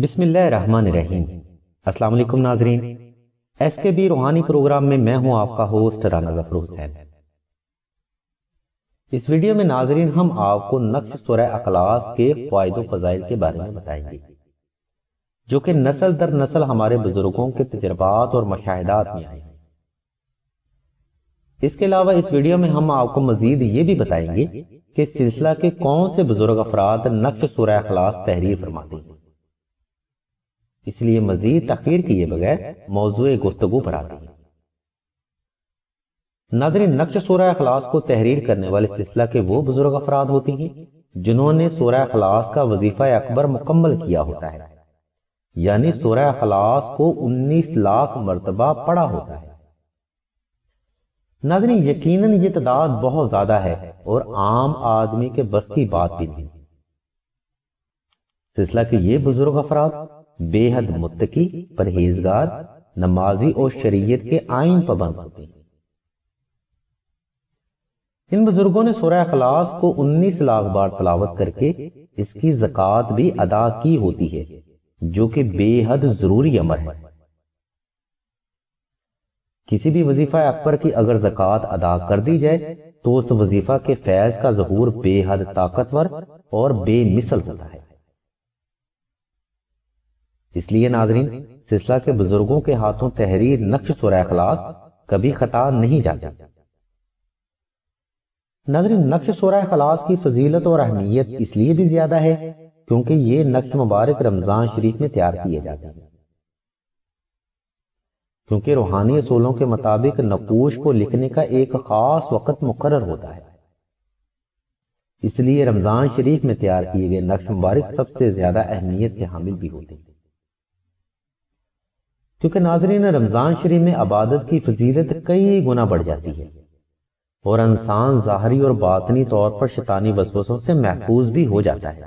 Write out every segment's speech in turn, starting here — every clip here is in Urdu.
بسم اللہ الرحمن الرحیم۔ السلام علیکم ناظرین، ایس کے بی روحانی پروگرام میں میں ہوں آپ کا ہوسٹ رانا ظفر حسین۔ اس ویڈیو میں ناظرین ہم آپ کو نقش سورہ اخلاص کے فوائد و فضائل کے بارے میں بتائیں گے، جو کہ نسل در نسل ہمارے بزرگوں کے تجربات اور مشاہدات میں آئے ہیں۔ اس کے علاوہ اس ویڈیو میں ہم آپ کو مزید یہ بھی بتائیں گے کہ سلسلہ کے کون سے بزرگ افراد نقش سورہ اخلاص تحریر فرماتے ہیں۔ اس لیے مزید تاخیر کیے بغیر موضوع گفتگو پر آتے ہیں۔ ناظرین، نقش سورہ اخلاص کو تحریر کرنے والے سلسلہ کے وہ بزرگ افراد ہوتے ہیں جنہوں نے سورہ اخلاص کا وظیفہ اکبر مکمل کیا ہوتا ہے، یعنی سورہ اخلاص کو 19 لاکھ مرتبہ پڑھا ہوتا ہے۔ ناظرین، یقیناً یہ تعداد بہت زیادہ ہے اور عام آدمی کے بس کی بات بھی نہیں۔ سلسلہ کے یہ بزرگ افراد بے حد متقی، پرہیزگار، نمازی اور شریعت کے آئین پابند ہوتے ہیں۔ ان بزرگوں نے سورہ اخلاص کو 19 لاکھ بار تلاوت کر کے اس کی زکوٰۃ بھی ادا کی ہوتی ہے، جو کہ بے حد ضروری امر ہے۔ کسی بھی وظیفہ اکبر کی اگر زکوٰۃ ادا کر دی جائے تو اس وظیفہ کے فیض کا ظہور بے حد طاقتور اور بے مثل ہوتا ہے۔ اس لیے ناظرین، سلسلہ کے بزرگوں کے ہاتھوں تحریر نقش سورہ اخلاص کبھی خطا نہیں جاتی۔ ناظرین، نقش سورہ اخلاص کی فضیلت اور اہمیت اس لیے بھی زیادہ ہے کیونکہ یہ نقش مبارک رمضان شریف میں تیار کیے جاتے ہیں، کیونکہ روحانی اصولوں کے مطابق نقوش کو لکھنے کا ایک خاص وقت مقرر ہوتا ہے۔ اس لیے رمضان شریف میں تیار کیے گئے نقش مبارک سب سے زیادہ اہمیت کے حامل بھی ہوتے ہیں، کیونکہ ناظرین رمضان شریف میں عبادت کی فضیلت کئی گنا بڑھ جاتی ہے اور انسان ظاہری اور باطنی طور پر شیطانی وسوسوں سے محفوظ بھی ہو جاتا ہے۔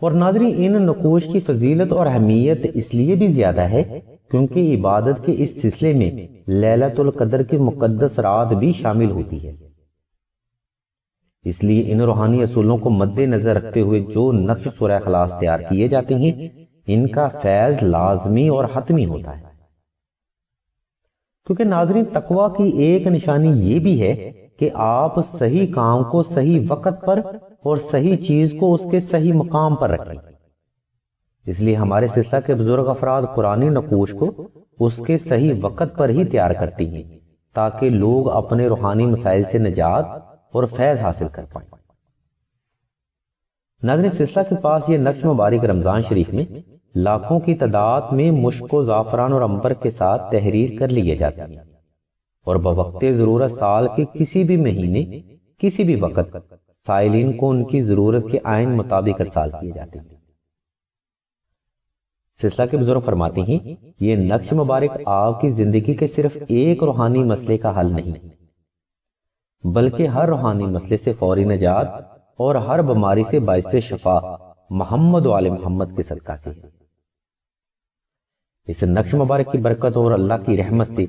اور ناظرین، ان نقوش کی فضیلت اور اہمیت اس لیے بھی زیادہ ہے کیونکہ عبادت کے اس سلسلے میں لیلۃ القدر کی مقدس رات بھی شامل ہوتی ہے۔ اس لیے ان روحانی اصولوں کو مد نظر رکھتے ہوئے جو نقش سورہ اخلاص تیار کیے جاتے ہیں، ان کا فیض لازمی اور حتمی ہوتا ہے۔ کیونکہ ناظرین، تقویٰ کی ایک نشانی یہ بھی ہے کہ آپ صحیح کام کو صحیح وقت پر اور صحیح چیز کو اس کے صحیح مقام پر رکھیں۔ اس لیے ہمارے سلسلہ کے بزرگ افراد قرآنی نقوش کو اس کے صحیح وقت پر ہی تیار کرتی ہیں تاکہ لوگ اپنے روحانی مسائل سے نجات اور فیض حاصل کر پائیں۔ ناظرین، سلسلہ کے پاس یہ نقش مبارک رمضان شریف میں لاکھوں کی تعداد میں مشک و زعفران اور عنبر کے ساتھ تحریر کر لیے جاتے ہیں اور بوقت ضرورت سال کے کسی بھی مہینے کسی بھی وقت سائلین کو ان کی ضرورت کے آئین مطابق ارسال کیے جاتے ہیں۔ سلسلہ کے بزرگ فرماتے ہیں، یہ نقش مبارک آپ کی زندگی کے صرف ایک روحانی مسئلے کا حل نہیں بلکہ ہر روحانی مسئلے سے فوری نجات اور ہر بیماری سے باعث شفا محمد و آل محمد کے صدقہ سے ہے۔ اس نقش مبارک کی برکت اور اللہ کی رحمت سے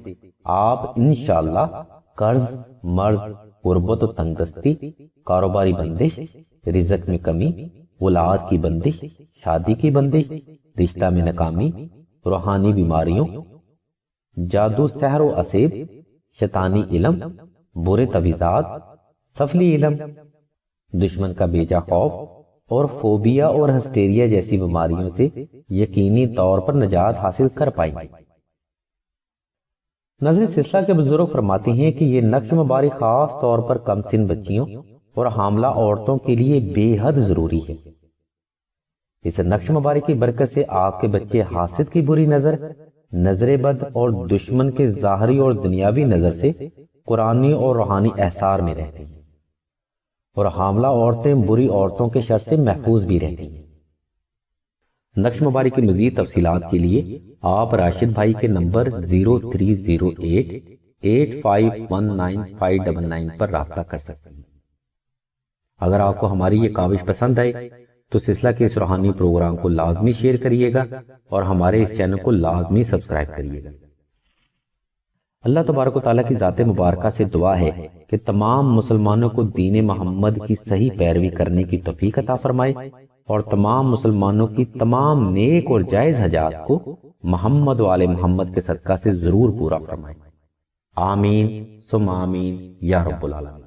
آپ انشاءاللہ قرض، مرض، غربت و تنگ دستی، کاروباری بندش، رزق میں کمی، اولاد کی بندش، شادی کی بندش، رشتہ میں ناکامی، روحانی بیماریوں، جادو، سحر و اسیب، شیطانی علم، برے تویزات، سفلی علم، دشمن کا بیجا خوف اور فوبیا اور ہسٹیریا جیسی بیماریوں سے یقینی طور پر نجات حاصل کر پائیں گے۔ ناظرین، سلسلہ کے بزرگ فرماتے ہیں کہ یہ نقش مبارک خاص طور پر کم سن بچیوں اور حاملہ عورتوں کے لیے بے حد ضروری ہے۔ اس نقش مبارک کی برکت سے آپ کے بچے حاسد کی بری نظر، نظر بد اور دشمن کے ظاہری اور دنیاوی نظر سے قرآنی اور روحانی احصار میں رہتے ہیں اور حاملہ عورتیں بری عورتوں کے شر سے محفوظ بھی رہتی ہیں۔ نقش مبارک کی مزید تفصیلات کے لیے آپ راشد بھائی کے نمبر 0308851959 پر رابطہ کر سکتے ہیں۔ اگر آپ کو ہماری یہ کاوش پسند آئے تو سلسلہ کے اس روحانی پروگرام کو لازمی شیئر کریے گا اور ہمارے اس چینل کو لازمی سبسکرائب کریے گا۔ اللہ تبارک و تعالیٰ کی ذات مبارکہ سے دعا ہے کہ تمام مسلمانوں کو دین محمد کی صحیح پیروی کرنے کی توفیق عطا فرمائے اور تمام مسلمانوں کی تمام نیک اور جائز حاجات کو محمد و آل محمد کے صدقہ سے ضرور پورا فرمائے۔ آمین ثم آمین یا رب العالمین۔